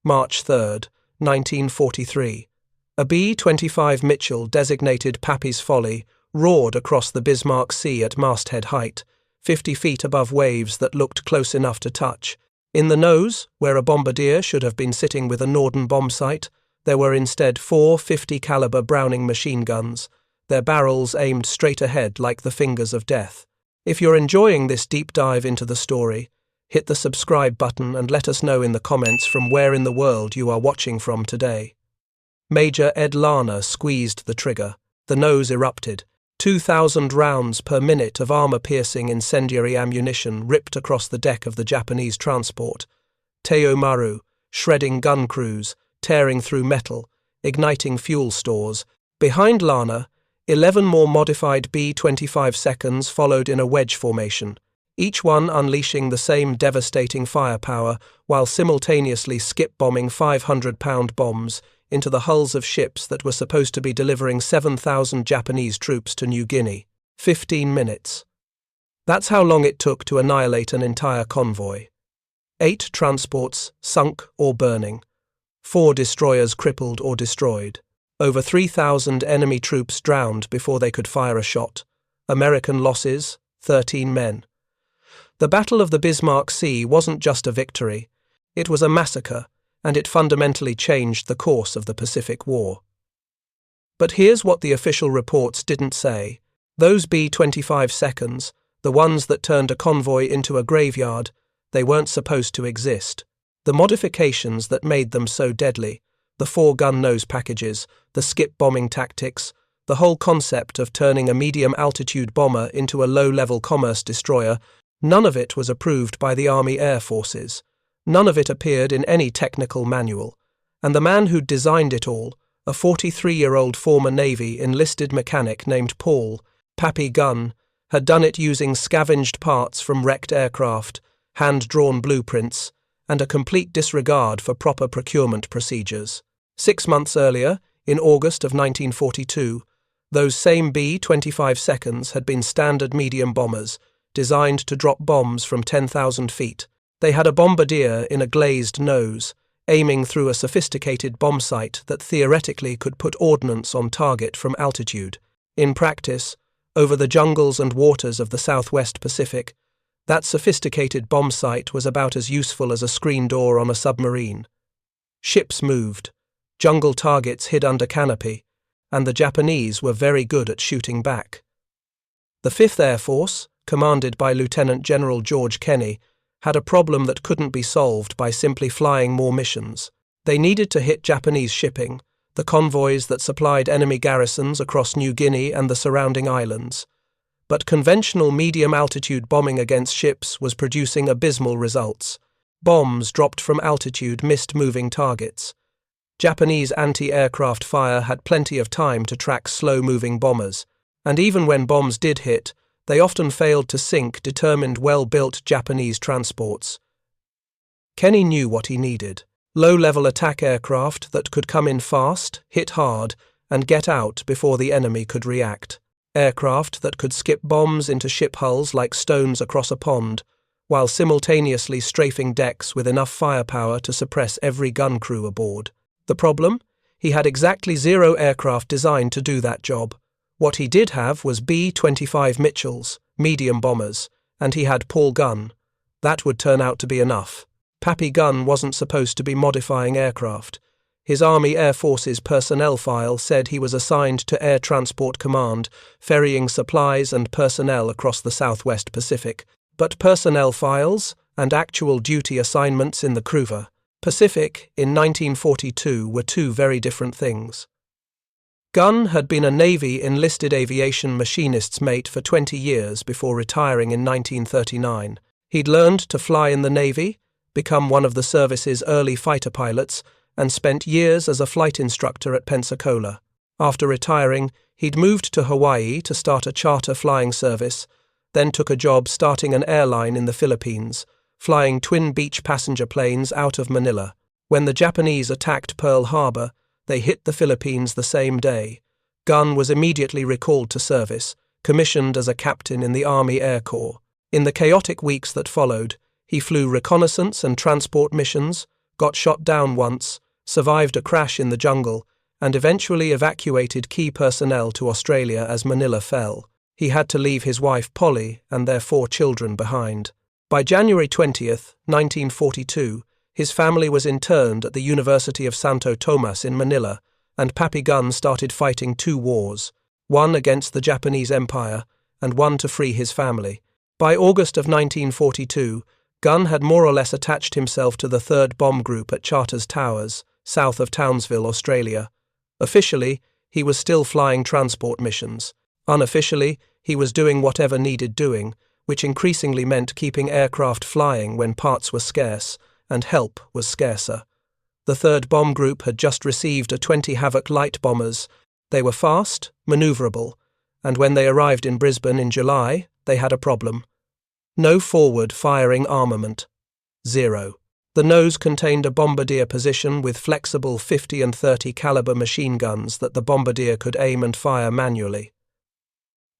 March 3, 1943. A B-25 Mitchell designated Pappy's Folly roared across the Bismarck Sea at masthead height, 50 feet above waves that looked close enough to touch. In the nose, where a bombardier should have been sitting with a Norden bombsight, there were instead 4 50-caliber Browning machine guns, their barrels aimed straight ahead like the fingers of death. If you're enjoying this deep dive into the story, hit the subscribe button and let us know in the comments from where in the world you are watching from today. Major Ed Larner squeezed the trigger. The nose erupted. 2,000 rounds per minute of armor-piercing incendiary ammunition ripped across the deck of the Japanese transport. Teiyo Maru, shredding gun crews, tearing through metal, igniting fuel stores. Behind Larner, 11 more modified B-25 seconds followed in a wedge formation, each one unleashing the same devastating firepower while simultaneously skip-bombing 500-pound bombs into the hulls of ships that were supposed to be delivering 7,000 Japanese troops to New Guinea. 15 minutes. That's how long it took to annihilate an entire convoy. 8 transports sunk or burning. 4 destroyers crippled or destroyed. Over 3,000 enemy troops drowned before they could fire a shot. American losses, 13 men. The Battle of the Bismarck Sea wasn't just a victory. It was a massacre, and it fundamentally changed the course of the Pacific War. But here's what the official reports didn't say. Those B-25 seconds, the ones that turned a convoy into a graveyard, they weren't supposed to exist. The modifications that made them so deadly, the 4-gun nose packages, the skip-bombing tactics, the whole concept of turning a medium-altitude bomber into a low-level commerce destroyer, none of it was approved by the Army Air Forces. None of it appeared in any technical manual, and the man who'd designed it all, a 43-year-old former Navy enlisted mechanic named Paul, Pappy Gunn, had done it using scavenged parts from wrecked aircraft, hand-drawn blueprints, and a complete disregard for proper procurement procedures. 6 months earlier, in August of 1942, those same B-25 seconds had been standard medium bombers, designed to drop bombs from 10,000 feet. They had a bombardier in a glazed nose, aiming through a sophisticated bombsight that theoretically could put ordnance on target from altitude. In practice, over the jungles and waters of the Southwest Pacific, that sophisticated bombsight was about as useful as a screen door on a submarine. Ships moved, jungle targets hid under canopy, and the Japanese were very good at shooting back. The 5th Air Force, commanded by Lieutenant General George Kenny, had a problem that couldn't be solved by simply flying more missions. They needed to hit Japanese shipping, the convoys that supplied enemy garrisons across New Guinea and the surrounding islands. But conventional medium-altitude bombing against ships was producing abysmal results. Bombs dropped from altitude missed moving targets. Japanese anti-aircraft fire had plenty of time to track slow-moving bombers, and even when bombs did hit, they often failed to sink determined, well-built Japanese transports. Kenny knew what he needed: low-level attack aircraft that could come in fast, hit hard, and get out before the enemy could react. Aircraft that could skip bombs into ship hulls like stones across a pond, while simultaneously strafing decks with enough firepower to suppress every gun crew aboard. The problem? He had exactly 0 aircraft designed to do that job. What he did have was B-25 Mitchells, medium bombers, and he had Paul Gunn. That would turn out to be enough. Pappy Gunn wasn't supposed to be modifying aircraft. His Army Air Forces personnel file said he was assigned to Air Transport Command, ferrying supplies and personnel across the Southwest Pacific. But personnel files and actual duty assignments in the Cruiser Pacific in 1942 were 2 very different things. Gunn had been a Navy enlisted aviation machinist's mate for 20 years before retiring in 1939. He'd learned to fly in the Navy, become one of the service's early fighter pilots, and spent years as a flight instructor at Pensacola. After retiring, he'd moved to Hawaii to start a charter flying service, then took a job starting an airline in the Philippines, flying twin beach passenger planes out of Manila. When the Japanese attacked Pearl Harbor, they hit the Philippines the same day. Gunn was immediately recalled to service, commissioned as a captain in the Army Air Corps. In the chaotic weeks that followed, he flew reconnaissance and transport missions, got shot down once, survived a crash in the jungle, and eventually evacuated key personnel to Australia as Manila fell. He had to leave his wife Folly and their 4 children behind. By January 20th, 1942, his family was interned at the University of Santo Tomas in Manila, and Pappy Gunn started fighting 2 wars, one against the Japanese Empire and one to free his family. By August of 1942, Gunn had more or less attached himself to the 3rd Bomb Group at Charters Towers, south of Townsville, Australia. Officially, he was still flying transport missions. Unofficially, he was doing whatever needed doing, which increasingly meant keeping aircraft flying when parts were scarce and help was scarcer. The 3rd Bomb Group had just received a 20 Havoc light bombers. They were fast, manoeuvrable, and when they arrived in Brisbane in July, they had a problem. No forward-firing armament. 0. The nose contained a bombardier position with flexible 50 and 30 caliber machine guns that the bombardier could aim and fire manually.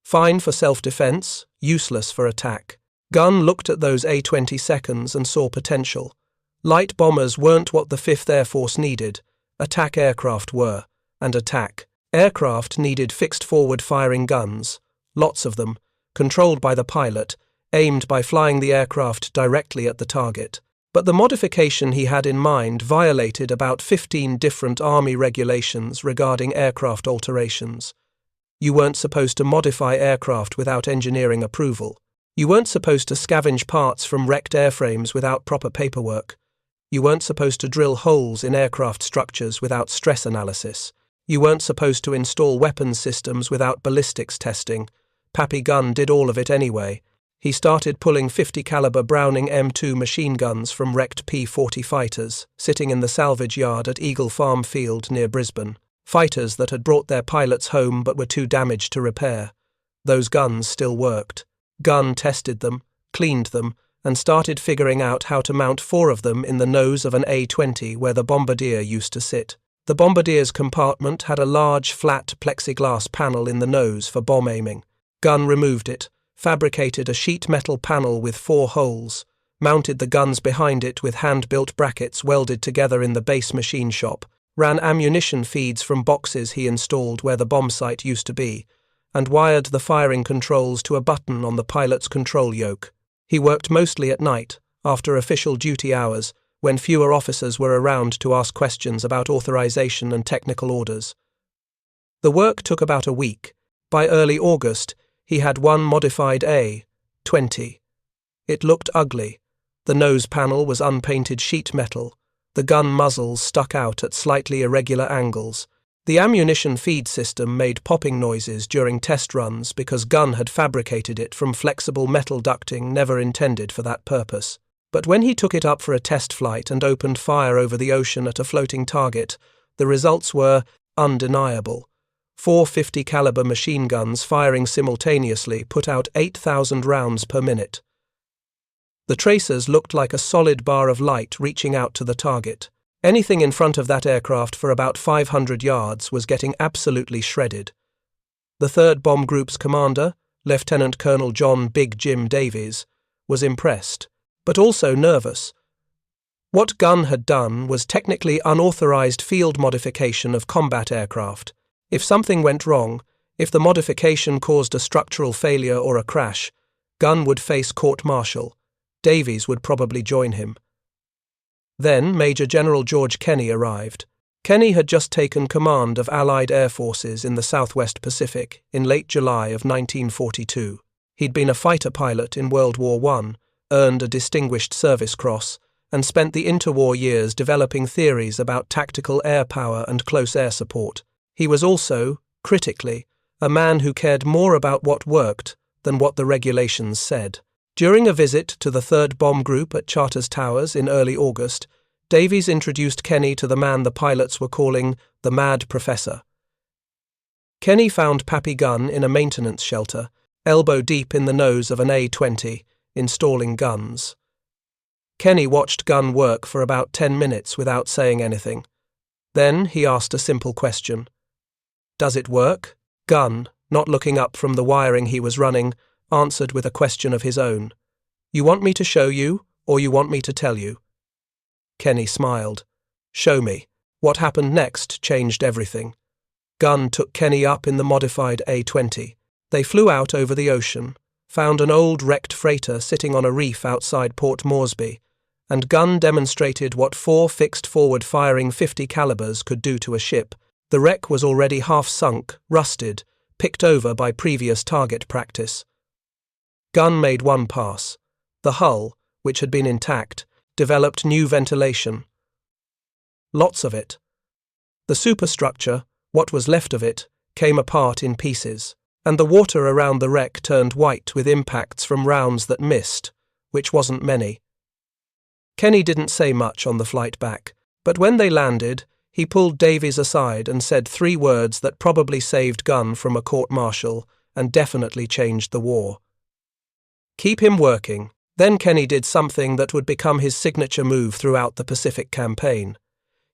Fine for self-defense, useless for attack. Gunn looked at those A-20 seconds and saw potential. Light bombers weren't what the 5th Air Force needed. Attack aircraft were. And attack aircraft needed fixed forward-firing guns, lots of them, controlled by the pilot, aimed by flying the aircraft directly at the target. But the modification he had in mind violated about 15 different Army regulations regarding aircraft alterations. You weren't supposed to modify aircraft without engineering approval. You weren't supposed to scavenge parts from wrecked airframes without proper paperwork. You weren't supposed to drill holes in aircraft structures without stress analysis. You weren't supposed to install weapons systems without ballistics testing. Pappy Gunn did all of it anyway. He started pulling 50 caliber Browning M2 machine guns from wrecked P-40 fighters, sitting in the salvage yard at Eagle Farm Field near Brisbane. Fighters that had brought their pilots home but were too damaged to repair. Those guns still worked. Gunn tested them, cleaned them, and started figuring out how to mount 4 of them in the nose of an A-20 where the bombardier used to sit. The bombardier's compartment had a large, flat plexiglass panel in the nose for bomb aiming. Gunn removed it, fabricated a sheet metal panel with 4 holes, mounted the guns behind it with hand-built brackets welded together in the base machine shop, ran ammunition feeds from boxes he installed where the bombsight used to be, and wired the firing controls to a button on the pilot's control yoke. He worked mostly at night, after official duty hours, when fewer officers were around to ask questions about authorization and technical orders. The work took about a week. By early August, he had one modified A-20. It looked ugly. The nose panel was unpainted sheet metal. The gun muzzles stuck out at slightly irregular angles. The ammunition feed system made popping noises during test runs because Gunn had fabricated it from flexible metal ducting never intended for that purpose. But when he took it up for a test flight and opened fire over the ocean at a floating target, the results were undeniable. 4 50 caliber machine guns firing simultaneously put out 8,000 rounds per minute. The tracers looked like a solid bar of light reaching out to the target. Anything in front of that aircraft for about 500 yards was getting absolutely shredded. The 3rd Bomb Group's commander, Lieutenant Colonel John Big Jim Davies, was impressed, but also nervous. What Gunn had done was technically unauthorized field modification of combat aircraft. If something went wrong, if the modification caused a structural failure or a crash, Gunn would face court-martial. Davies would probably join him. Then Major General George Kenny arrived. Kenny had just taken command of Allied air forces in the Southwest Pacific in late July of 1942. He'd been a fighter pilot in World War I, earned a Distinguished Service Cross, and spent the interwar years developing theories about tactical air power and close air support. He was also, critically, a man who cared more about what worked than what the regulations said. During a visit to the 3rd Bomb Group at Charters Towers in early August, Davies introduced Kenny to the man the pilots were calling the Mad Professor. Kenny found Pappy Gunn in a maintenance shelter, elbow deep in the nose of an A-20, installing guns. Kenny watched Gunn work for about 10 minutes without saying anything. Then he asked a simple question. "Does it work?" Gunn, not looking up from the wiring he was running, answered with a question of his own. "You want me to show you, or you want me to tell you?" Kenny smiled. Show me. What happened next changed everything. Gunn took Kenny up in the modified A-20. They flew out over the ocean, found an old wrecked freighter sitting on a reef outside Port Moresby, and Gunn demonstrated what 4 fixed forward-firing .50 calibers could do to a ship. The wreck was already half sunk, rusted, picked over by previous target practice. Gunn made one pass. The hull, which had been intact, developed new ventilation. Lots of it. The superstructure, what was left of it, came apart in pieces, and the water around the wreck turned white with impacts from rounds that missed, which wasn't many. Kenny didn't say much on the flight back, but when they landed, he pulled Davies aside and said 3 words that probably saved Gunn from a court-martial and definitely changed the war. Keep him working. Then Kenny did something that would become his signature move throughout the Pacific campaign.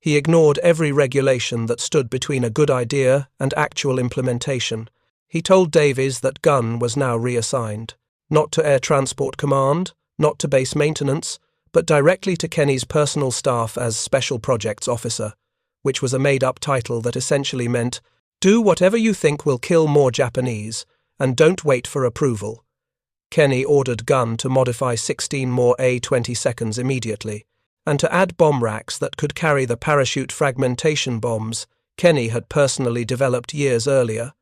He ignored every regulation that stood between a good idea and actual implementation. He told Davies that Gunn was now reassigned, not to Air Transport Command, not to base maintenance, but directly to Kenny's personal staff as Special Projects Officer, which was a made-up title that essentially meant, do whatever you think will kill more Japanese, and don't wait for approval. Kenny ordered Gunn to modify 16 more A-22s immediately, and to add bomb racks that could carry the parachute fragmentation bombs Kenny had personally developed years earlier.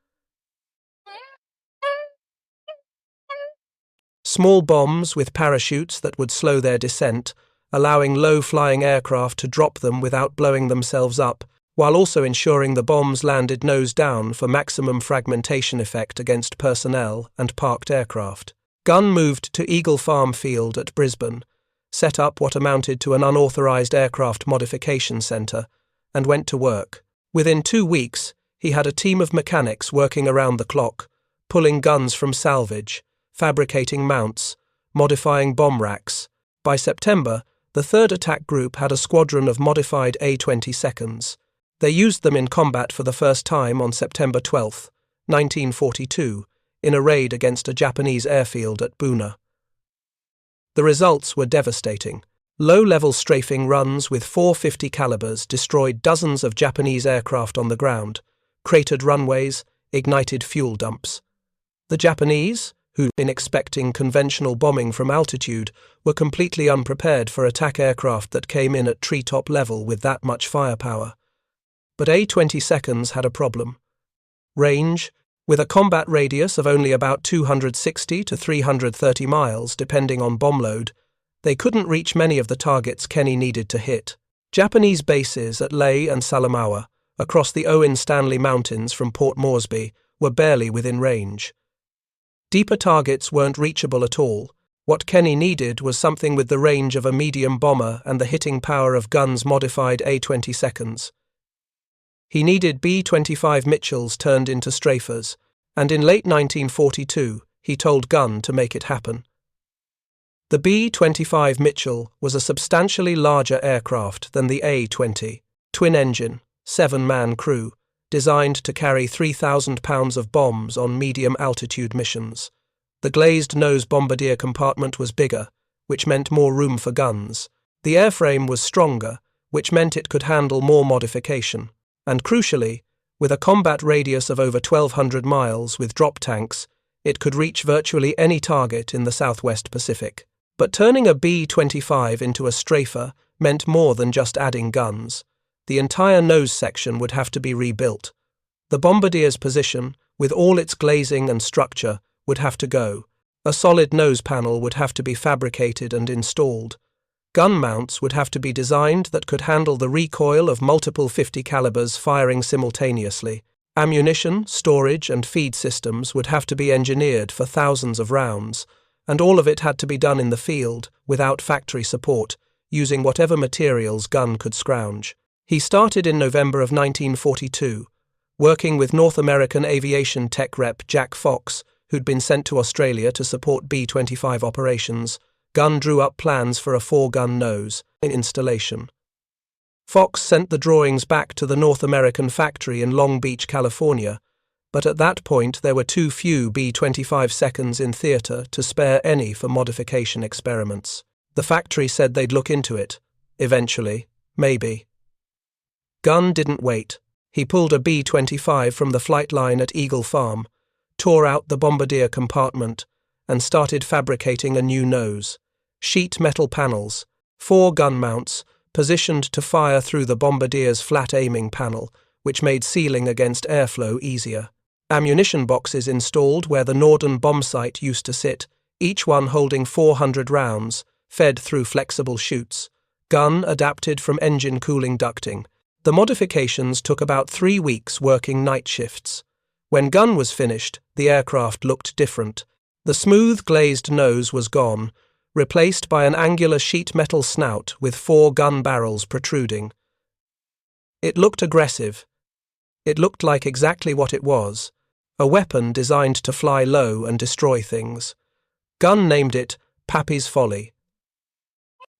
Small bombs with parachutes that would slow their descent, allowing low-flying aircraft to drop them without blowing themselves up, while also ensuring the bombs landed nose down for maximum fragmentation effect against personnel and parked aircraft. Gunn moved to Eagle Farm Field at Brisbane, set up what amounted to an unauthorized aircraft modification centre, and went to work. Within 2 weeks, he had a team of mechanics working around the clock, pulling guns from salvage, fabricating mounts, modifying bomb racks. By September, the 3rd Attack Group had a squadron of modified A-22s. They used them in combat for the first time on September 12, 1942, in a raid against a Japanese airfield at Buna. The results were devastating. Low-level strafing runs with 450 calibers destroyed dozens of Japanese aircraft on the ground, cratered runways, ignited fuel dumps. The Japanese, who, in expecting conventional bombing from altitude, were completely unprepared for attack aircraft that came in at treetop level with that much firepower. But A-22s had a problem. Range, with a combat radius of only about 260 to 330 miles, depending on bomb load, they couldn't reach many of the targets Kenny needed to hit. Japanese bases at Lae and Salamaua, across the Owen Stanley Mountains from Port Moresby, were barely within range. Deeper targets weren't reachable at all. What Kenny needed was something with the range of a medium bomber and the hitting power of Gunn's modified A-22s. He needed B-25 Mitchells turned into strafers, and in late 1942 he told Gunn to make it happen. The B-25 Mitchell was a substantially larger aircraft than the A-20, twin-engine, 7-man crew, designed to carry 3,000 pounds of bombs on medium-altitude missions. The glazed nose bombardier compartment was bigger, which meant more room for guns. The airframe was stronger, which meant it could handle more modification. And crucially, with a combat radius of over 1,200 miles with drop tanks, it could reach virtually any target in the Southwest Pacific. But turning a B-25 into a strafer meant more than just adding guns. The entire nose section would have to be rebuilt. The bombardier's position, with all its glazing and structure, would have to go. A solid nose panel would have to be fabricated and installed. Gun mounts would have to be designed that could handle the recoil of multiple .50 calibers firing simultaneously. Ammunition, storage, and feed systems would have to be engineered for thousands of rounds, and all of it had to be done in the field, without factory support, using whatever materials Gunn could scrounge. He started in November of 1942, working with North American aviation tech rep Jack Fox, who'd been sent to Australia to support B-25 operations. Gunn drew up plans for a 4-gun nose in installation. Fox sent the drawings back to the North American factory in Long Beach, California, but at that point there were too few B-25 seconds in theatre to spare any for modification experiments. The factory said they'd look into it, Eventually, maybe. Gunn didn't wait. He pulled a B-25 from the flight line at Eagle Farm, tore out the bombardier compartment, and started fabricating a new nose. Sheet metal panels, 4 gun mounts, positioned to fire through the bombardier's flat aiming panel, which made sealing against airflow easier. Ammunition boxes installed where the Norden bombsight used to sit, each one holding 400 rounds, fed through flexible chutes. Gun adapted from engine cooling ducting. The modifications took about 3 weeks working night shifts. When gun was finished, the aircraft looked different. The smooth glazed nose was gone, replaced by an angular sheet metal snout with 4 gun barrels protruding. It looked aggressive. It looked like exactly what it was, a weapon designed to fly low and destroy things. Gunn named it Pappy's Folly.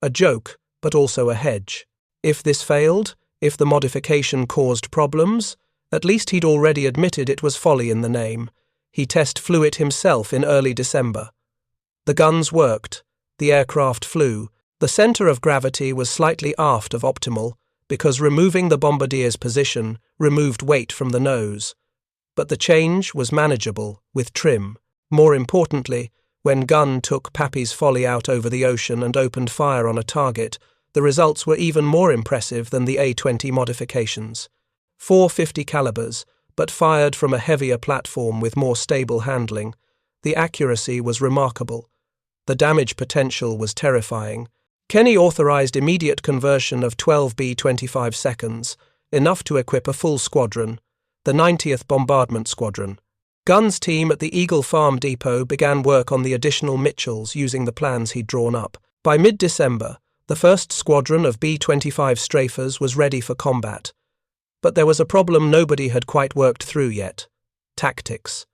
A joke, but also a hedge. If this failed, if the modification caused problems, at least he'd already admitted it was folly in the name. He test flew it himself in early December. The guns worked. The aircraft flew. The center of gravity was slightly aft of optimal, because removing the bombardier's position removed weight from the nose. But the change was manageable, with trim. More importantly, when Gunn took Pappy's Folly out over the ocean and opened fire on a target, the results were even more impressive than the A-20 modifications. 450 calibers, but fired from a heavier platform with more stable handling. The accuracy was remarkable. The damage potential was terrifying. Kenny authorized immediate conversion of 12 B-25 seconds, enough to equip a full squadron, the 90th Bombardment Squadron. Gunn's team at the Eagle Farm Depot began work on the additional Mitchells using the plans he'd drawn up. By mid-December, the first squadron of B-25 strafers was ready for combat. But there was a problem nobody had quite worked through yet: tactics.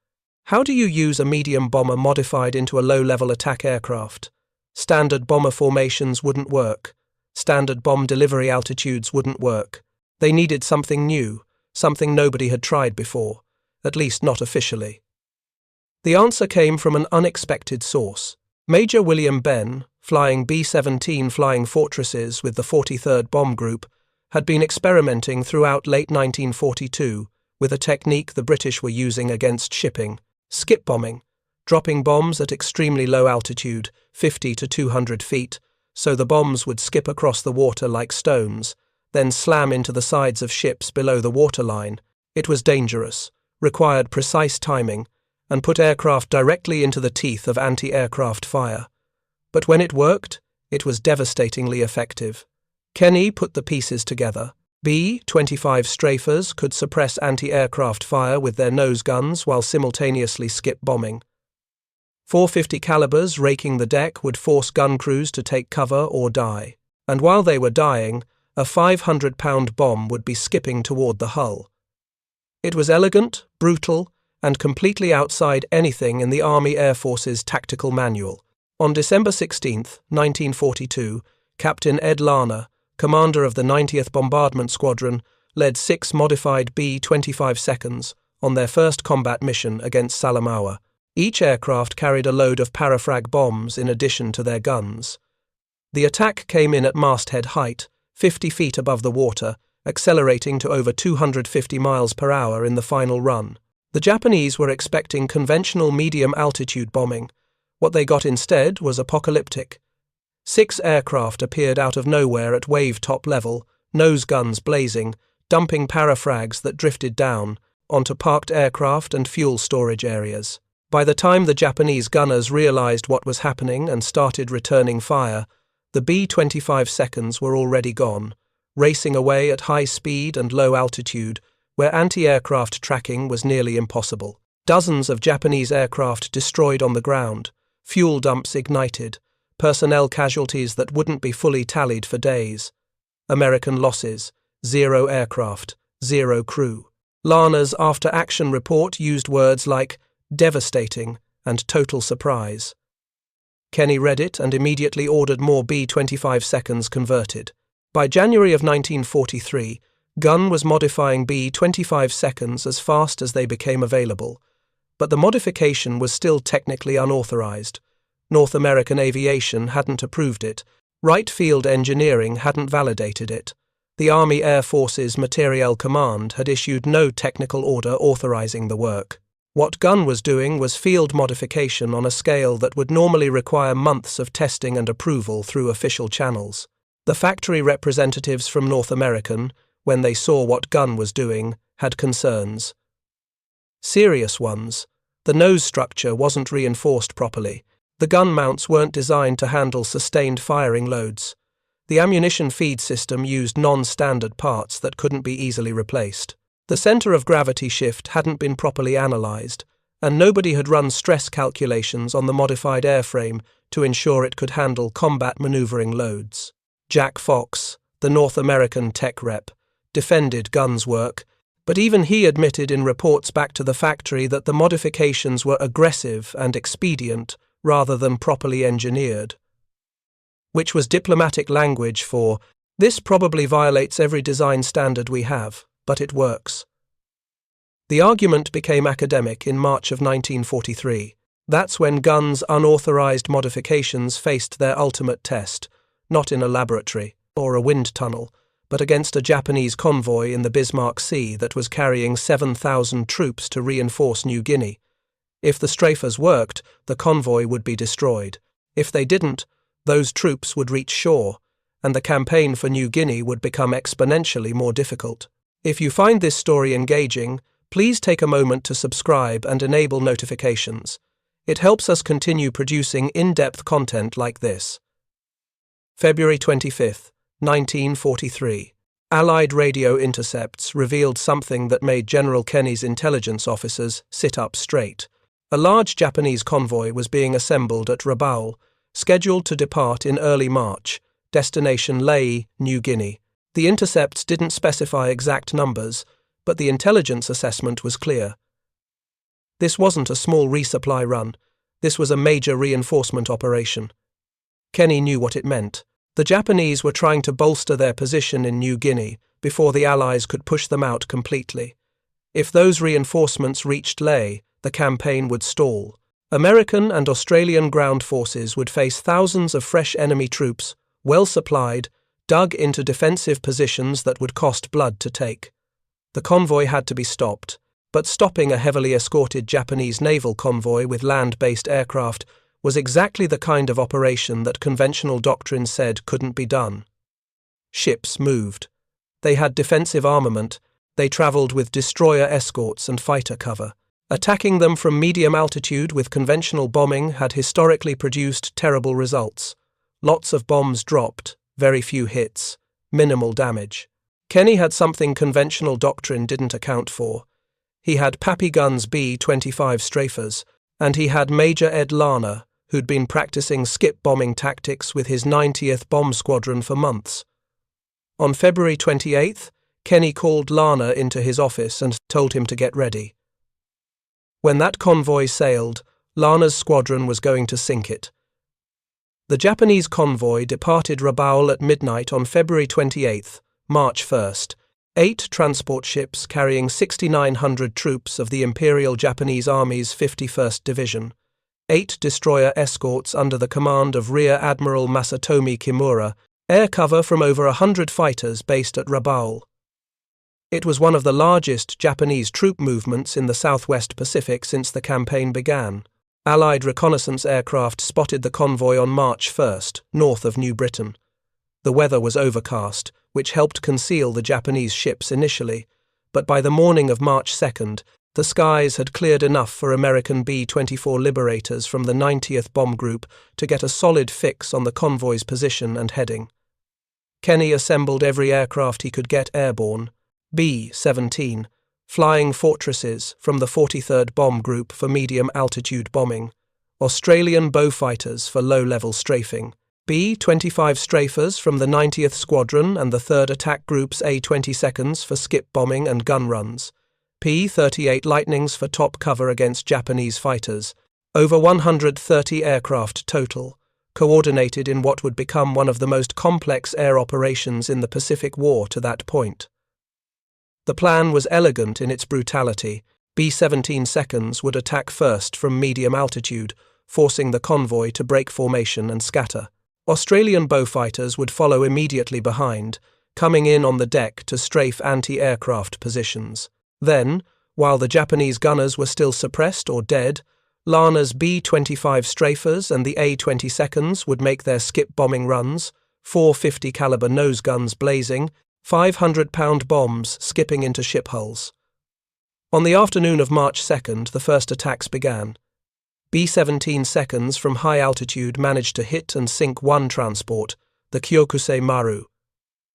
How do you use a medium bomber modified into a low-level attack aircraft? Standard bomber formations wouldn't work. Standard bomb delivery altitudes wouldn't work. They needed something new, something nobody had tried before, at least not officially. The answer came from an unexpected source. Major William Benn, flying B-17 Flying Fortresses with the 43rd Bomb Group, had been experimenting throughout late 1942 with a technique the British were using against shipping: skip bombing, dropping bombs at extremely low altitude, 50 to 200 feet, so the bombs would skip across the water like stones, then slam into the sides of ships below the waterline. It was dangerous, required precise timing, and put aircraft directly into the teeth of anti-aircraft fire. But when it worked, it was devastatingly effective. Kenny put the pieces together. B-25 strafers could suppress anti-aircraft fire with their nose guns while simultaneously skip bombing. 450 calibers raking the deck would force gun crews to take cover or die. And while they were dying, a 500-pound bomb would be skipping toward the hull. It was elegant, brutal, and completely outside anything in the Army Air Force's tactical manual. On December 16, 1942, Captain Ed Larner, commander of the 90th Bombardment Squadron, led 6 modified B-25 seconds on their first combat mission against Salamaua. Each aircraft carried a load of parafrag bombs in addition to their guns. The attack came in at masthead height, 50 feet above the water, accelerating to over 250 miles per hour in the final run. The Japanese were expecting conventional medium-altitude bombing. What they got instead was apocalyptic. 6 aircraft appeared out of nowhere at wave-top level, nose guns blazing, dumping parafrags that drifted down onto parked aircraft and fuel storage areas. By the time the Japanese gunners realized what was happening and started returning fire, the B-25 seconds were already gone, racing away at high speed and low altitude, where anti-aircraft tracking was nearly impossible. Dozens of Japanese aircraft destroyed on the ground, fuel dumps ignited, personnel casualties that wouldn't be fully tallied for days. American losses: 0 aircraft, 0 crew. Larner's after-action report used words like devastating and total surprise. Kenny read it and immediately ordered more B-25 seconds converted. By January of 1943, Gunn was modifying B-25 seconds as fast as they became available, but the modification was still technically unauthorized. North American Aviation hadn't approved it, Right field engineering hadn't validated it. The Army Air Force's Materiel Command had issued no technical order authorizing the work. What Gunn was doing was field modification on a scale that would normally require months of testing and approval through official channels. The factory representatives from North American, when they saw what Gunn was doing, had concerns. Serious ones. The nose structure wasn't reinforced properly. The gun mounts weren't designed to handle sustained firing loads. The ammunition feed system used non-standard parts that couldn't be easily replaced. The center of gravity shift hadn't been properly analyzed, and nobody had run stress calculations on the modified airframe to ensure it could handle combat maneuvering loads. Jack Fox, the North American tech rep, defended Gunn's work, but even he admitted in reports back to the factory that the modifications were aggressive and expedient rather than properly engineered. Which was diplomatic language for, "This probably violates every design standard we have, but it works." The argument became academic in March of 1943. That's when Gunn's unauthorized modifications faced their ultimate test, not in a laboratory or a wind tunnel, but against a Japanese convoy in the Bismarck Sea that was carrying 7,000 troops to reinforce New Guinea. If the strafers worked, the convoy would be destroyed. If they didn't, those troops would reach shore, and the campaign for New Guinea would become exponentially more difficult. If you find this story engaging, please take a moment to subscribe and enable notifications. It helps us continue producing in-depth content like this. February 25, 1943. Allied radio intercepts revealed something that made General Kenny's intelligence officers sit up straight. A large Japanese convoy was being assembled at Rabaul, scheduled to depart in early March, destination Lae, New Guinea. The intercepts didn't specify exact numbers, but the intelligence assessment was clear. This wasn't a small resupply run. This was a major reinforcement operation. Kenny knew what it meant. The Japanese were trying to bolster their position in New Guinea before the Allies could push them out completely. If those reinforcements reached Lae, the campaign would stall. American and Australian ground forces would face thousands of fresh enemy troops, well supplied, dug into defensive positions that would cost blood to take. The convoy had to be stopped, but stopping a heavily escorted Japanese naval convoy with land-based aircraft was exactly the kind of operation that conventional doctrine said couldn't be done. Ships moved. They had defensive armament. They travelled with destroyer escorts and fighter cover. Attacking them from medium altitude with conventional bombing had historically produced terrible results. Lots of bombs dropped, very few hits, minimal damage. Kenny had something conventional doctrine didn't account for. He had Pappy guns B-25 strafers, and he had Major Ed Larner, who'd been practicing skip bombing tactics with his 90th Bomb Squadron for months. On February 28th, Kenny called Larner into his office and told him to get ready. When that convoy sailed, Larner's squadron was going to sink it. The Japanese convoy departed Rabaul at midnight on February 28th, March 1st, 8 transport ships carrying 6,900 troops of the Imperial Japanese Army's 51st Division, 8 destroyer escorts under the command of Rear Admiral Masatomi Kimura, air cover from over 100 fighters based at Rabaul. It was one of the largest Japanese troop movements in the Southwest Pacific since the campaign began. Allied reconnaissance aircraft spotted the convoy on March 1st, north of New Britain. The weather was overcast, which helped conceal the Japanese ships initially, but by the morning of March 2nd, the skies had cleared enough for American B-24 Liberators from the 90th Bomb Group to get a solid fix on the convoy's position and heading. Kenny assembled every aircraft he could get airborne. B-17, Flying Fortresses from the 43rd Bomb Group for medium-altitude bombing, Australian Beaufighters for low-level strafing, B-25 strafers from the 90th Squadron and the 3rd Attack Group's A-22s for skip bombing and gun runs, P-38 Lightnings for top cover against Japanese fighters, over 130 aircraft total, coordinated in what would become one of the most complex air operations in the Pacific War to that point. The plan was elegant in its brutality. B-17 seconds would attack first from medium altitude, forcing the convoy to break formation and scatter. Australian bowfighters would follow immediately behind, coming in on the deck to strafe anti-aircraft positions. Then, while the Japanese gunners were still suppressed or dead, Larner's B-25 strafers and the A-22s would make their skip bombing runs, 450 caliber nose guns blazing, 500-pound bombs skipping into ship hulls. On the afternoon of March 2nd, the first attacks began. B-17 seconds from high altitude managed to hit and sink one transport, the Teiyo Maru.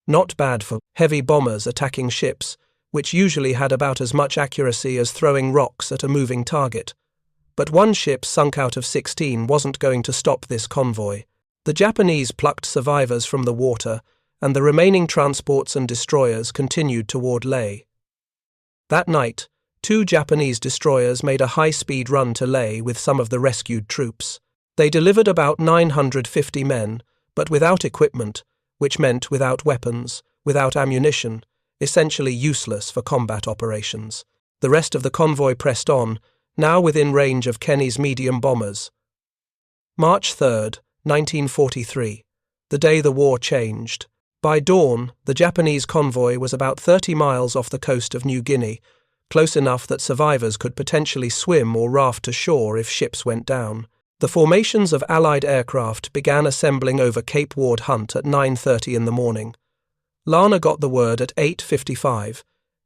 Not bad for heavy bombers attacking ships, which usually had about as much accuracy as throwing rocks at a moving target. But one ship sunk out of 16 wasn't going to stop this convoy. The Japanese plucked survivors from the water, and the remaining transports and destroyers continued toward Lae. That night, 2 Japanese destroyers made a high-speed run to Lae with some of the rescued troops. They delivered about 950 men, but without equipment, which meant without weapons, without ammunition, essentially useless for combat operations. The rest of the convoy pressed on, now within range of Kenny's medium bombers. March 3rd, 1943, the day the war changed. By dawn, the Japanese convoy was about 30 miles off the coast of New Guinea, close enough that survivors could potentially swim or raft to shore if ships went down. The formations of Allied aircraft began assembling over Cape Ward Hunt at 9:30 in the morning. Larner got the word at 8:55.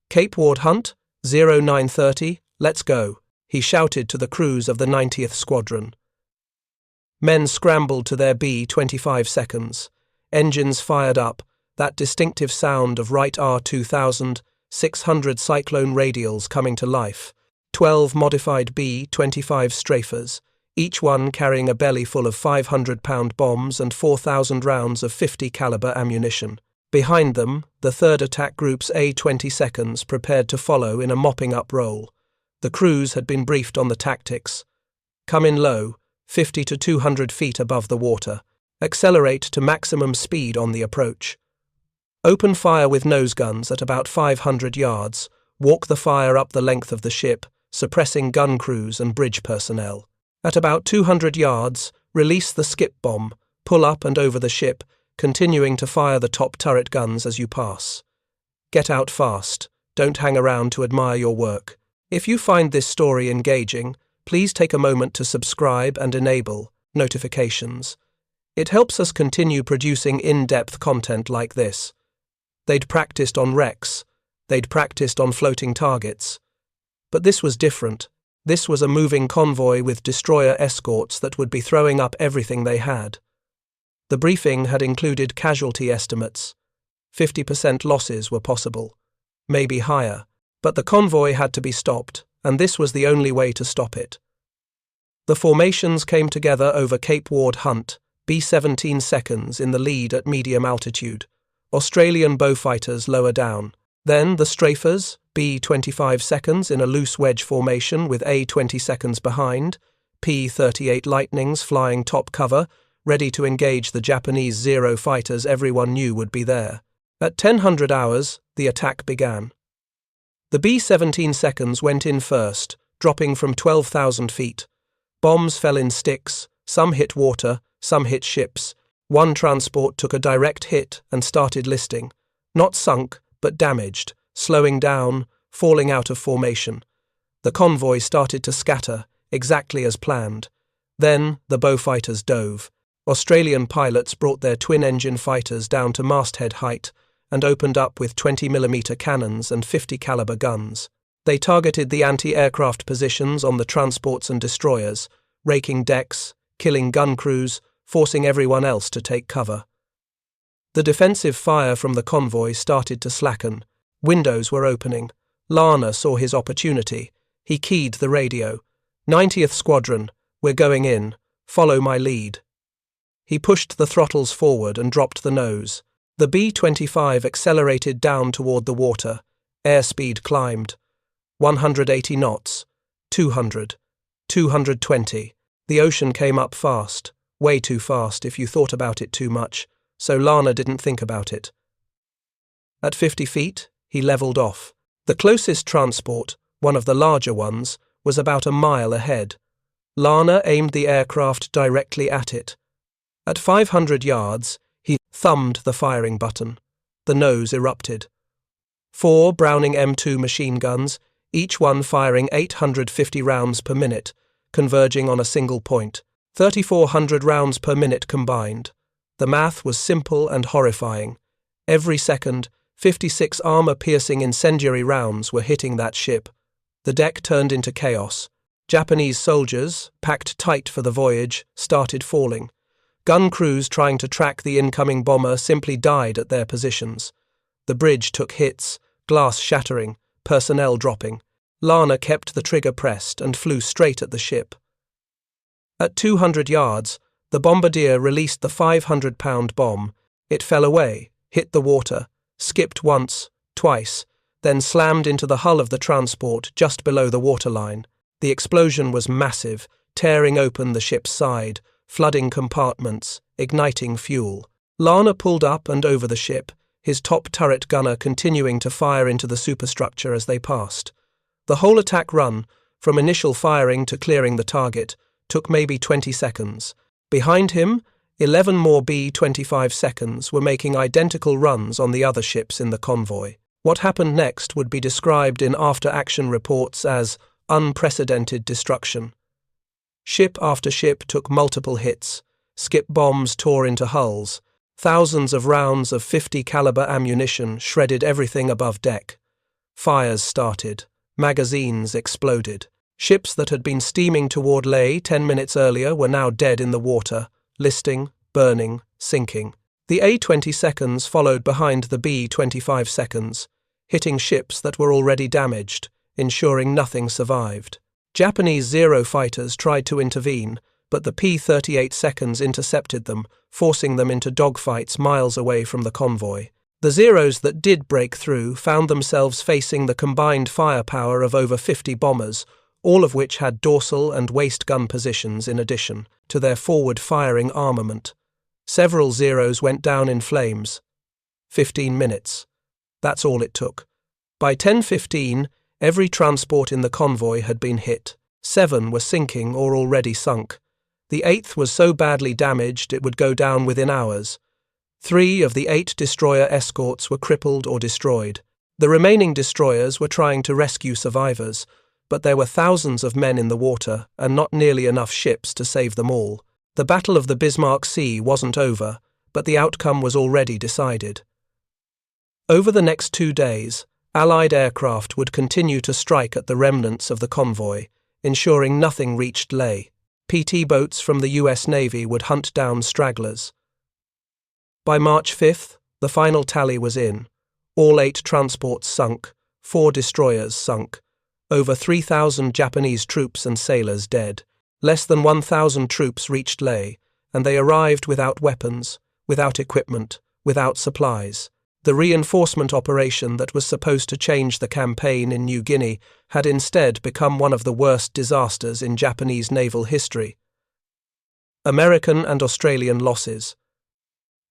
"Cape Ward Hunt, 0930, let's go," he shouted to the crews of the 90th Squadron. Men scrambled to their B-25 seconds. Engines fired up, that distinctive sound of Wright R2000, 600 Cyclone radials coming to life. 12 modified B-25 strafers, each one carrying a belly full of 500-pound bombs and 4,000 rounds of 50 caliber ammunition. Behind them, the 3rd Attack Group's A-22s prepared to follow in a mopping-up role. The crews had been briefed on the tactics. Come in low, 50 to 200 feet above the water. Accelerate to maximum speed on the approach. Open fire with nose guns at about 500 yards. Walk the fire up the length of the ship, suppressing gun crews and bridge personnel. At about 200 yards, release the skip bomb, pull up and over the ship, continuing to fire the top turret guns as you pass. Get out fast. Don't hang around to admire your work. If you find this story engaging, please take a moment to subscribe and enable notifications. It helps us continue producing in-depth content like this. They'd practiced on wrecks. They'd practiced on floating targets. But this was different. This was a moving convoy with destroyer escorts that would be throwing up everything they had. The briefing had included casualty estimates. 50% losses were possible, maybe higher, but the convoy had to be stopped, and this was the only way to stop it. The formations came together over Cape Ward Hunt, B-17 seconds in the lead at medium altitude, Australian bowfighters lower down. Then the strafers, B-25 seconds in a loose wedge formation with A-20 seconds behind, P-38 Lightnings flying top cover, ready to engage the Japanese Zero fighters everyone knew would be there. At 1000 hours, the attack began. The B-17 seconds went in first, dropping from 12,000 feet. Bombs fell in sticks, some hit water, some hit ships. One transport took a direct hit and started listing. Not sunk, but damaged, slowing down, falling out of formation. The convoy started to scatter, exactly as planned. Then the bowfighters dove. Australian pilots brought their twin-engine fighters down to masthead height and opened up with 20mm cannons and 50 caliber guns. They targeted the anti-aircraft positions on the transports and destroyers, raking decks, killing gun crews, forcing everyone else to take cover. The defensive fire from the convoy started to slacken. Windows were opening. Larner saw his opportunity. He keyed the radio. 90th Squadron, we're going in. Follow my lead. He pushed the throttles forward and dropped the nose. The B-25 accelerated down toward the water. Airspeed climbed. 180 knots. 200. 220. The ocean came up fast. Way too fast if you thought about it too much, so Larner didn't think about it. At 50 feet, he levelled off. The closest transport, one of the larger ones, was about a mile ahead. Larner aimed the aircraft directly at it. At 500 yards, he thumbed the firing button. The nose erupted. 4 Browning M2 machine guns, each one firing 850 rounds per minute, converging on a single point. 3,400 rounds per minute combined. The math was simple and horrifying. Every second, 56 armor-piercing incendiary rounds were hitting that ship. The deck turned into chaos. Japanese soldiers, packed tight for the voyage, started falling. Gun crews trying to track the incoming bomber simply died at their positions. The bridge took hits, glass shattering, personnel dropping. Larner kept the trigger pressed and flew straight at the ship. At 200 yards, the bombardier released the 500-pound bomb. It fell away, hit the water, skipped once, twice, then slammed into the hull of the transport just below the waterline. The explosion was massive, tearing open the ship's side, flooding compartments, igniting fuel. Larner pulled up and over the ship, his top turret gunner continuing to fire into the superstructure as they passed. The whole attack run, from initial firing to clearing the target, took maybe 20 seconds. Behind him, 11 more B-25 seconds were making identical runs on the other ships in the convoy. What happened next would be described in after-action reports as unprecedented destruction. Ship after ship took multiple hits. Skip bombs tore into hulls. Thousands of rounds of .50 caliber ammunition shredded everything above deck. Fires started. Magazines exploded. Ships that had been steaming toward Leh 10 minutes earlier were now dead in the water, listing, burning, sinking. The A-22s followed behind the B-25s, hitting ships that were already damaged, ensuring nothing survived. Japanese Zero fighters tried to intervene, but the P-38s intercepted them, forcing them into dogfights miles away from the convoy. The Zeros that did break through found themselves facing the combined firepower of over 50 bombers, all of which had dorsal and waist gun positions in addition to their forward-firing armament. Several Zeros went down in flames. 15 minutes. That's all it took. By 10:15, every transport in the convoy had been hit. 7 were sinking or already sunk. The 8th was so badly damaged it would go down within hours. 3 of the 8 destroyer escorts were crippled or destroyed. The remaining destroyers were trying to rescue survivors, but there were thousands of men in the water and not nearly enough ships to save them all. The Battle of the Bismarck Sea wasn't over, but the outcome was already decided. Over the next 2 days, Allied aircraft would continue to strike at the remnants of the convoy, ensuring nothing reached Leh. PT boats from the US Navy would hunt down stragglers. By March 5th, the final tally was in. All 8 transports sunk, 4 destroyers sunk, over 3,000 Japanese troops and sailors dead. Less than 1,000 troops reached Leh, and they arrived without weapons, without equipment, without supplies. The reinforcement operation that was supposed to change the campaign in New Guinea had instead become one of the worst disasters in Japanese naval history. American and Australian losses.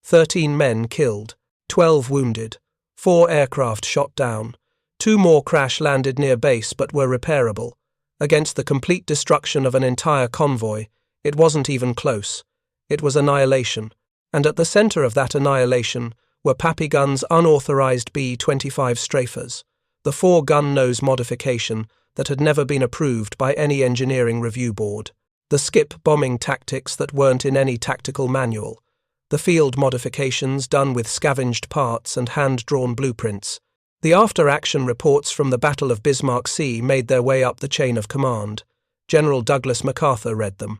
13 men killed, 12 wounded, 4 aircraft shot down, 2 more crash-landed near base but were repairable. Against the complete destruction of an entire convoy, it wasn't even close. It was annihilation, and at the center of that annihilation were Pappy Gun's unauthorized B-25 strafers, the 4-gun nose modification that had never been approved by any engineering review board, the skip bombing tactics that weren't in any tactical manual, the field modifications done with scavenged parts and hand-drawn blueprints. The after-action reports from the Battle of Bismarck Sea made their way up the chain of command. General Douglas MacArthur read them.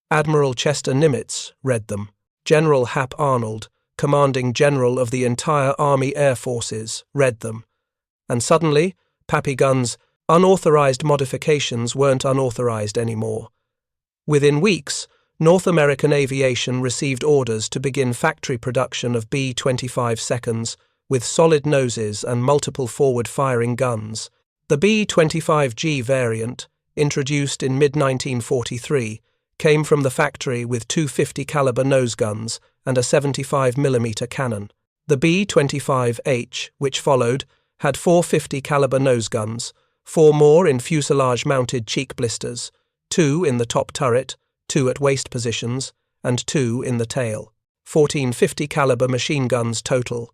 Admiral Chester Nimitz read them. General Hap Arnold, commanding general of the entire Army Air Forces, read them. And suddenly, Pappy Gun's unauthorized modifications weren't unauthorized anymore. Within weeks, North American Aviation received orders to begin factory production of B-25s with solid noses and multiple forward-firing guns. The B-25G variant, introduced in mid-1943, came from the factory with 2 .50 caliber nose guns and a 75mm cannon. The B-25H, which followed, had 4 .50 caliber nose guns, 4 more in fuselage-mounted cheek blisters, 2 in the top turret, 2 at waist positions, and 2 in the tail. 14 50 caliber machine guns total.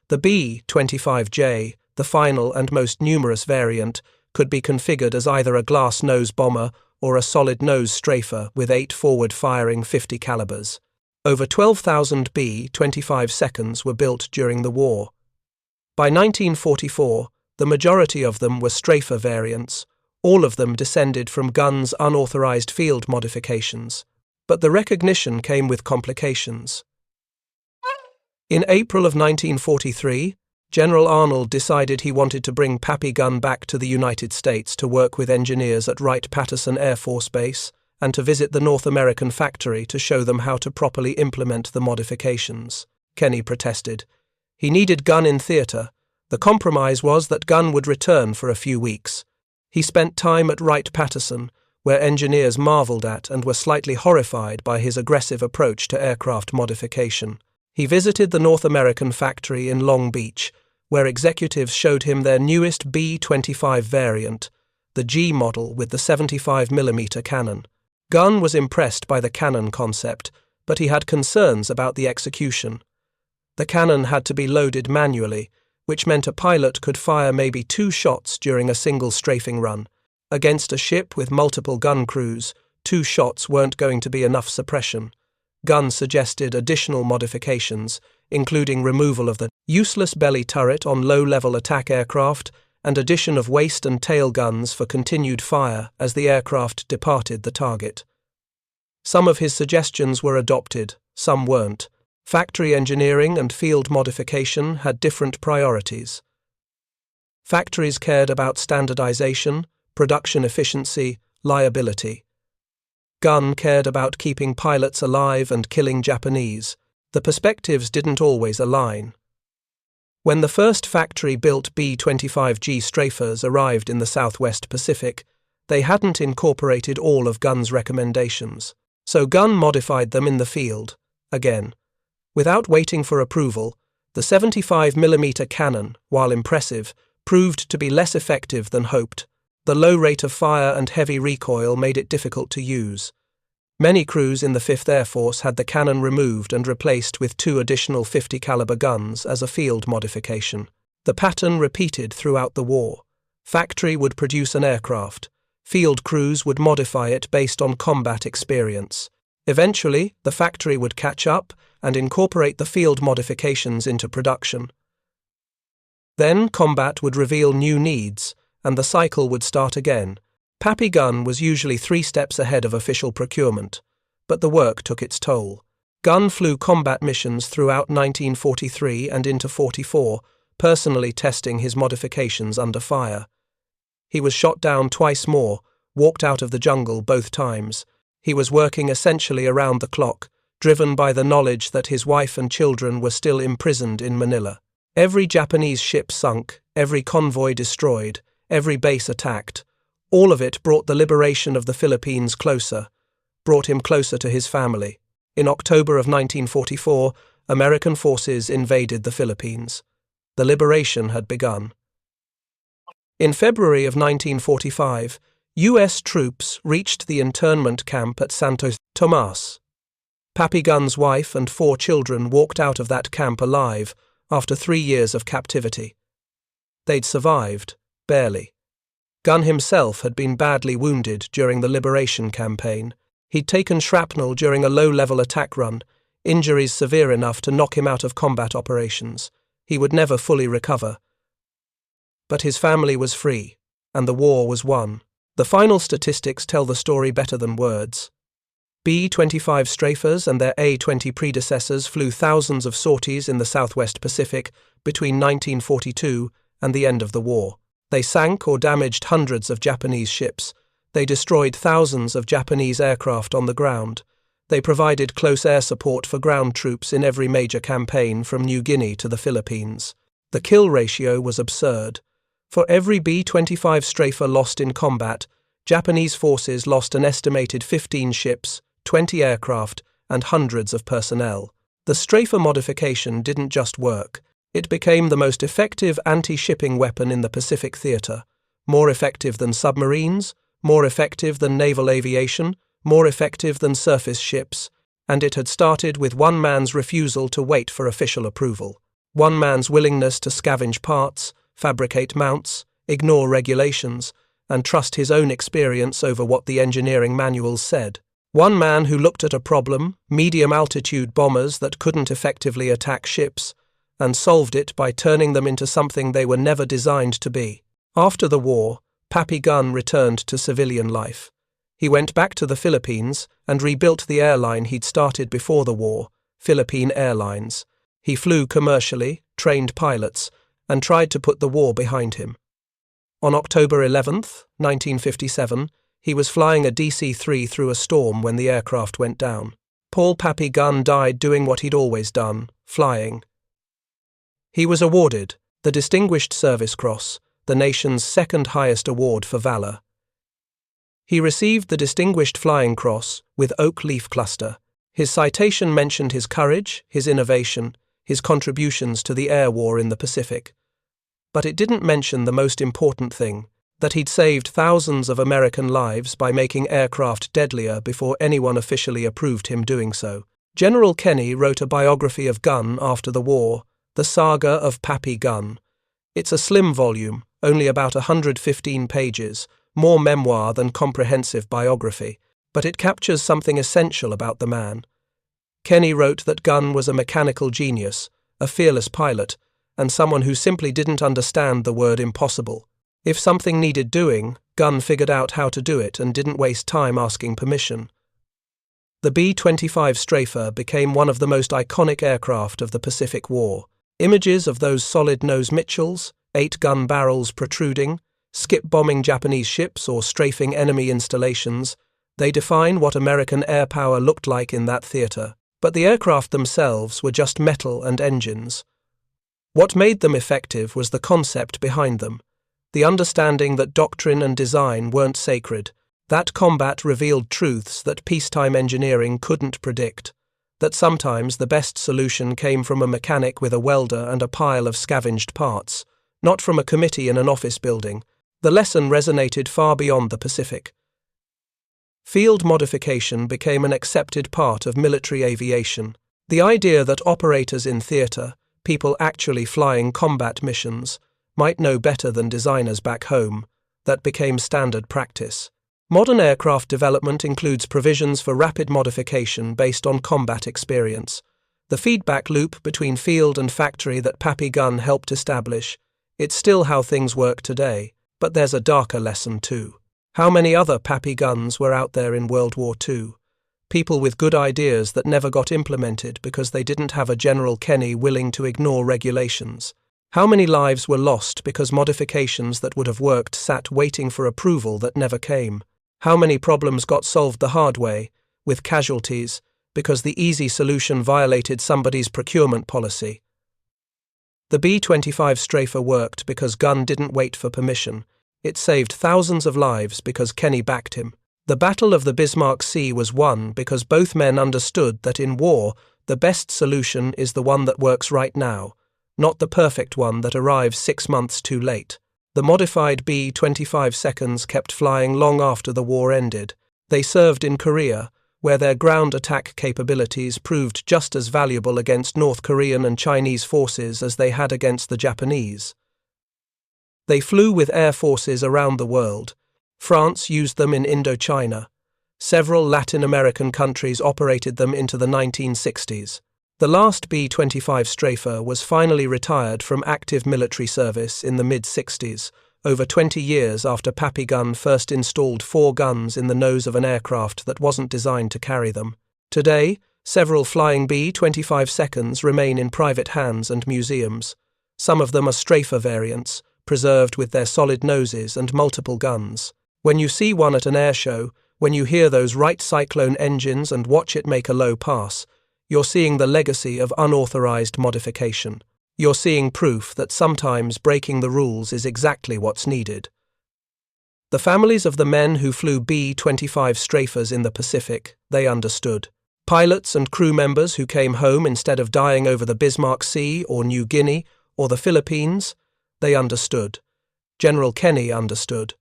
The B-25J, the final and most numerous variant, could be configured as either a glass nose bomber or a solid nose strafer with 8 forward-firing 50 calibers. Over 12,000 B-25 seconds were built during the war. By 1944, the majority of them were strafer variants, all of them descended from guns' unauthorized field modifications. But the recognition came with complications. In April of 1943, General Arnold decided he wanted to bring Pappy gun back to the United States to work with engineers at Wright-Patterson Air Force Base and to visit the North American factory to show them how to properly implement the modifications. Kenny protested. He needed gun in theatre. The compromise was that gun would return for a few weeks. He spent time at Wright-Patterson, where engineers marveled at and were slightly horrified by his aggressive approach to aircraft modification. He visited the North American factory in Long Beach, where executives showed him their newest B-25 variant, the G model with the 75mm cannon. Gunn was impressed by the cannon concept, but he had concerns about the execution. The cannon had to be loaded manually, which meant a pilot could fire maybe 2 shots during a single strafing run. Against a ship with multiple gun crews, 2 shots weren't going to be enough suppression. Gunn suggested additional modifications, including removal of the useless belly turret on low-level attack aircraft and addition of waist and tail guns for continued fire as the aircraft departed the target. Some of his suggestions were adopted, some weren't. Factory engineering and field modification had different priorities. Factories cared about standardization, production efficiency, liability. Gunn cared about keeping pilots alive and killing Japanese. The perspectives didn't always align. When the first factory-built B-25G strafers arrived in the Southwest Pacific, they hadn't incorporated all of Gunn's recommendations, so Gunn modified them in the field, again. Without waiting for approval, the 75mm cannon, while impressive, proved to be less effective than hoped. The low rate of fire and heavy recoil made it difficult to use. Many crews in the 5th Air Force had the cannon removed and replaced with 2 additional 50 caliber guns as a field modification. The pattern repeated throughout the war. Factory would produce an aircraft. Field crews would modify it based on combat experience. Eventually, the factory would catch up and incorporate the field modifications into production. Then combat would reveal new needs, and the cycle would start again. Pappy gun was usually 3 steps ahead of official procurement, but the work took its toll. Gunn flew combat missions throughout 1943 and into 44, personally testing his modifications under fire. He was shot down twice more, walked out of the jungle both times. He was working essentially around the clock, driven by the knowledge that his wife and children were still imprisoned in Manila. Every Japanese ship sunk, every convoy destroyed, every base attacked. All of it brought the liberation of the Philippines closer, brought him closer to his family. In October of 1944, American forces invaded the Philippines. The liberation had begun. In February of 1945, U.S. troops reached the internment camp at Santo Tomas. Pappy Gunn's wife and 4 children walked out of that camp alive after 3 years of captivity. They'd survived, barely. Gunn himself had been badly wounded during the liberation campaign. He'd taken shrapnel during a low-level attack run, injuries severe enough to knock him out of combat operations. He would never fully recover. But his family was free, and the war was won. The final statistics tell the story better than words. B-25 strafers and their A-20 predecessors flew thousands of sorties in the Southwest Pacific between 1942 and the end of the war. They sank or damaged hundreds of Japanese ships. They destroyed thousands of Japanese aircraft on the ground. They provided close air support for ground troops in every major campaign from New Guinea to the Philippines. The kill ratio was absurd. For every B-25 strafer lost in combat, Japanese forces lost an estimated 15 ships, 20 aircraft, and hundreds of personnel. The strafer modification didn't just work. It became the most effective anti-shipping weapon in the Pacific theater, more effective than submarines, more effective than naval aviation, more effective than surface ships. And it had started with one man's refusal to wait for official approval. One man's willingness to scavenge parts, fabricate mounts, ignore regulations, and trust his own experience over what the engineering manuals said. One man who looked at a problem, medium-altitude bombers that couldn't effectively attack ships, and solved it by turning them into something they were never designed to be. After the war, Pappy Gunn returned to civilian life. He went back to the Philippines and rebuilt the airline he'd started before the war, Philippine Airlines. He flew commercially, trained pilots, and tried to put the war behind him. On October 11, 1957, he was flying a DC-3 through a storm when the aircraft went down. Paul Pappy Gunn died doing what he'd always done, flying. He was awarded the Distinguished Service Cross, the nation's second highest award for valor. He received the Distinguished Flying Cross with oak leaf cluster. His citation mentioned his courage, his innovation, his contributions to the air war in the Pacific. But it didn't mention the most important thing, that he'd saved thousands of American lives by making aircraft deadlier before anyone officially approved him doing so. General Kenny wrote a biography of Gunn after the war, The Saga of Pappy Gunn. It's a slim volume, only about 115 pages, more memoir than comprehensive biography, but it captures something essential about the man. Kenny wrote that Gunn was a mechanical genius, a fearless pilot, and someone who simply didn't understand the word impossible. If something needed doing, Gunn figured out how to do it and didn't waste time asking permission. The B-25 Strafer became one of the most iconic aircraft of the Pacific War. Images of those solid-nose Mitchells, 8 gun barrels protruding, skip-bombing Japanese ships or strafing enemy installations, they define what American air power looked like in that theater. But the aircraft themselves were just metal and engines. What made them effective was the concept behind them, the understanding that doctrine and design weren't sacred. That combat revealed truths that peacetime engineering couldn't predict, that sometimes the best solution came from a mechanic with a welder and a pile of scavenged parts, not from a committee in an office building. The lesson resonated far beyond the Pacific. Field modification became an accepted part of military aviation. The idea that operators in theater, people actually flying combat missions, might know better than designers back home, that became standard practice. Modern aircraft development includes provisions for rapid modification based on combat experience. The feedback loop between field and factory that Pappy Gunn helped establish, it's still how things work today, but there's a darker lesson too. How many other Pappy Gunns were out there in World War II? People with good ideas that never got implemented because they didn't have a General Kenny willing to ignore regulations. How many lives were lost because modifications that would have worked sat waiting for approval that never came? How many problems got solved the hard way, with casualties, because the easy solution violated somebody's procurement policy? The B-25 Strafer worked because Gunn didn't wait for permission. It saved thousands of lives because Kenny backed him. The Battle of the Bismarck Sea was won because both men understood that in war, the best solution is the one that works right now, not the perfect one that arrives 6 months too late. The modified B-25 seconds kept flying long after the war ended. They served in Korea, where their ground attack capabilities proved just as valuable against North Korean and Chinese forces as they had against the Japanese. They flew with air forces around the world. France used them in Indochina. Several Latin American countries operated them into the 1960s. The last B-25 Strafer was finally retired from active military service in the mid-60s, over 20 years after Pappy Gunn first installed 4 guns in the nose of an aircraft that wasn't designed to carry them. Today, several flying B-25 seconds remain in private hands and museums. Some of them are Strafer variants, preserved with their solid noses and multiple guns. When you see one at an air show, when you hear those Wright Cyclone engines and watch it make a low pass, you're seeing the legacy of unauthorized modification. You're seeing proof that sometimes breaking the rules is exactly what's needed. The families of the men who flew B-25 Strafers in the Pacific, they understood. Pilots and crew members who came home instead of dying over the Bismarck Sea or New Guinea or the Philippines, they understood. General Kenny understood.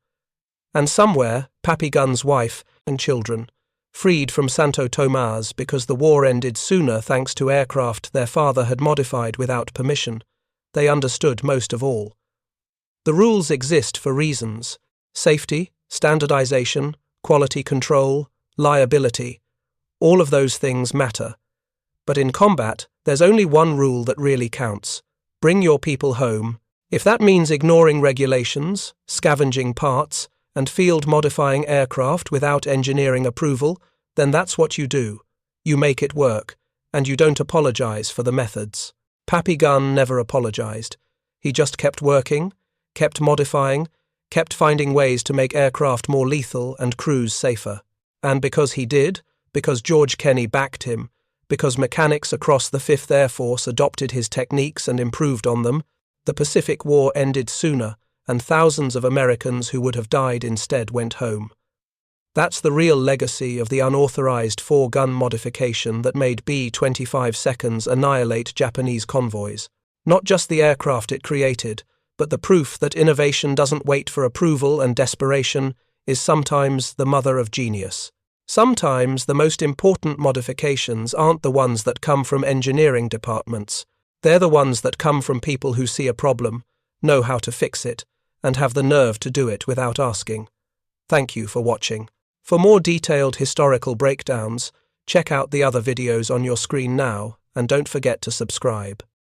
And somewhere, Pappy Gunn's wife and children freed from Santo Tomas because the war ended sooner thanks to aircraft their father had modified without permission. They understood most of all. The rules exist for reasons: safety, standardization, quality control, liability. All of those things matter. But in combat, there's only one rule that really counts: bring your people home. If that means ignoring regulations, scavenging parts, and field-modifying aircraft without engineering approval, then that's what you do. You make it work, and you don't apologize for the methods. Pappy Gun never apologized. He just kept working, kept modifying, kept finding ways to make aircraft more lethal and crews safer. And because he did, because George Kenney backed him, because mechanics across the 5th Air Force adopted his techniques and improved on them, the Pacific War ended sooner, and thousands of Americans who would have died instead went home. That's the real legacy of the unauthorized 4-gun modification that made B-25 seconds annihilate Japanese convoys. Not just the aircraft it created, but the proof that innovation doesn't wait for approval, and desperation is sometimes the mother of genius. Sometimes the most important modifications aren't the ones that come from engineering departments. They're the ones that come from people who see a problem, know how to fix it, and have the nerve to do it without asking. Thank you for watching. For more detailed historical breakdowns, check out the other videos on your screen now, and don't forget to subscribe.